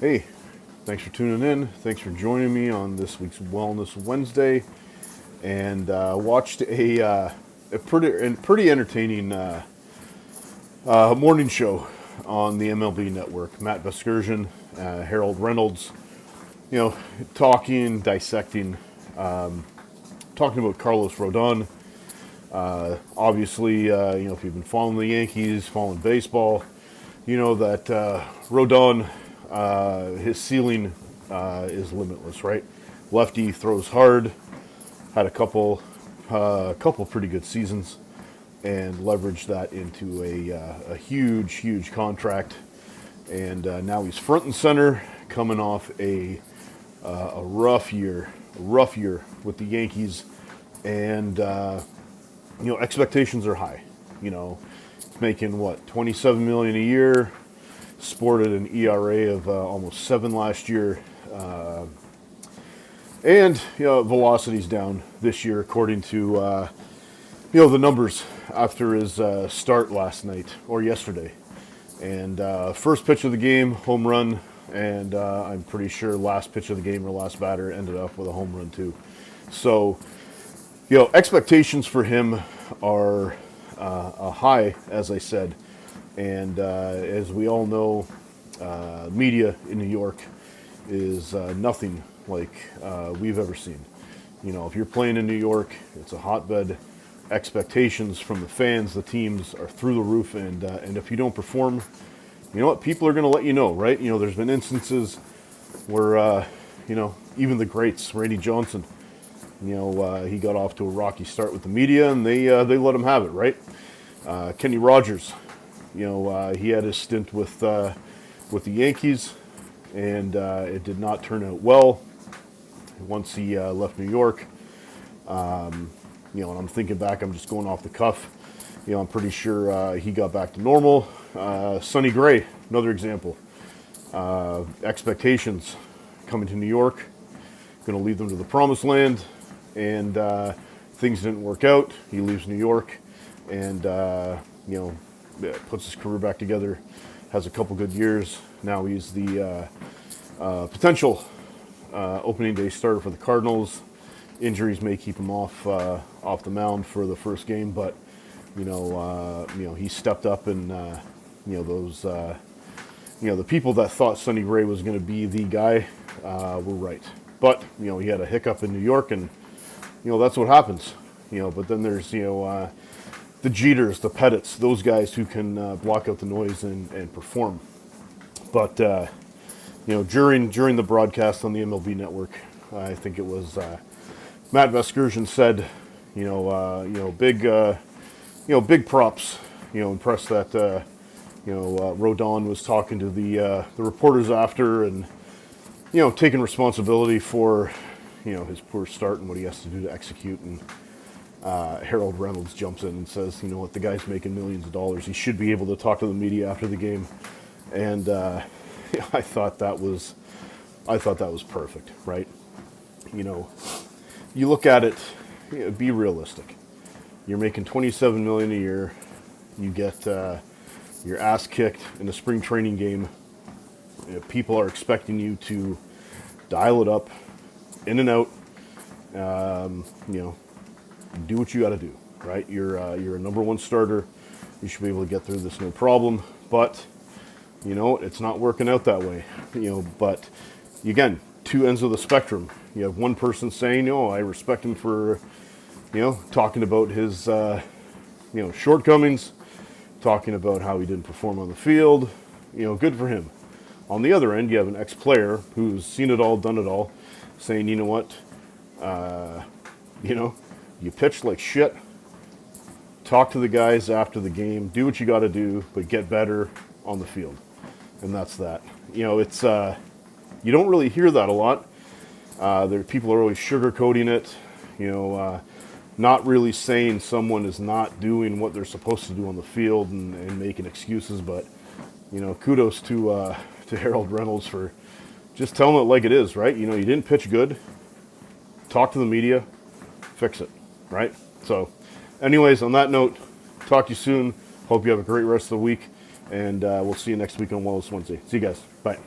Hey, thanks for tuning in. Thanks for joining me on this week's Wellness Wednesday. And watched a pretty entertaining morning show on the MLB Network. Matt Vasgersian, Reynolds, dissecting, talking about Carlos Rodon. Obviously, if you've been following the Yankees, following baseball, you know that Rodon, his ceiling is limitless, right? Lefty, throws hard, had a couple pretty good seasons, and leveraged that into a huge contract. And now he's front and center, coming off a rough year with the Yankees, and expectations are high. Making what, $27 million a year, sported an ERA of almost 7 last year, and velocity's down this year according to the numbers after his start last night or yesterday. And first pitch of the game, home run, and I'm pretty sure last pitch of the game or last batter ended up with a home run too. So expectations for him are high, as I said, and as we all know, media in New York is nothing like we've ever seen. If you're playing in New York, it's a hotbed. Expectations from the fans, the teams are through the roof, and if you don't perform, you know what? People are going to let you know, right? There's been instances where even the greats, Randy Johnson, he got off to a rocky start with the media, and they let him have it, right? Kenny Rogers, he had his stint with the Yankees, and it did not turn out well once he left New York. And I'm thinking back, I'm just going off the cuff. I'm pretty sure he got back to normal. Sonny Gray, another example. Expectations coming to New York, going to lead them to the promised land, and things didn't work out. He leaves New York, and puts his career back together, has a couple good years. Now he's the potential opening day starter for the Cardinals. Injuries may keep him off the mound for the first game, but he stepped up, and those the people that thought Sonny Gray was going to be the guy were right. But he had a hiccup in New York, and that's what happens. But then there's the Jeters, the Pettits, those guys who can block out the noise and perform. But during the broadcast on the MLB Network, I think it was Matt Vasgersian said, big props, impressed that Rodon was talking to the reporters after, and taking responsibility for his poor start and what he has to do to execute. And Harold Reynolds jumps in and says, the guy's making millions of dollars. He should be able to talk to the media after the game. And I thought that was perfect, right? You look at it, be realistic. You're making $27 million a year. You get your ass kicked in a spring training game. People are expecting you to dial it up, in and out. Do what you got to do, right? You're a number one starter. You should be able to get through this no problem. But it's not working out that way. But again, two ends of the spectrum. You have one person saying, I respect him for, talking about his, shortcomings, talking about how he didn't perform on the field. Good for him. On the other end, you have an ex-player who's seen it all, done it all, saying, you know what, you pitched like shit. Talk to the guys after the game. Do what you got to do, but get better on the field. And that's that. It's you don't really hear that a lot. People are always sugarcoating it. Not really saying someone is not doing what they're supposed to do on the field and making excuses. But kudos to Harold Reynolds for just telling it like it is, right? You didn't pitch good. Talk to the media. Fix it, right? So, anyways, on that note, talk to you soon. Hope you have a great rest of the week, and we'll see you next week on Wellness Wednesday. See you guys. Bye.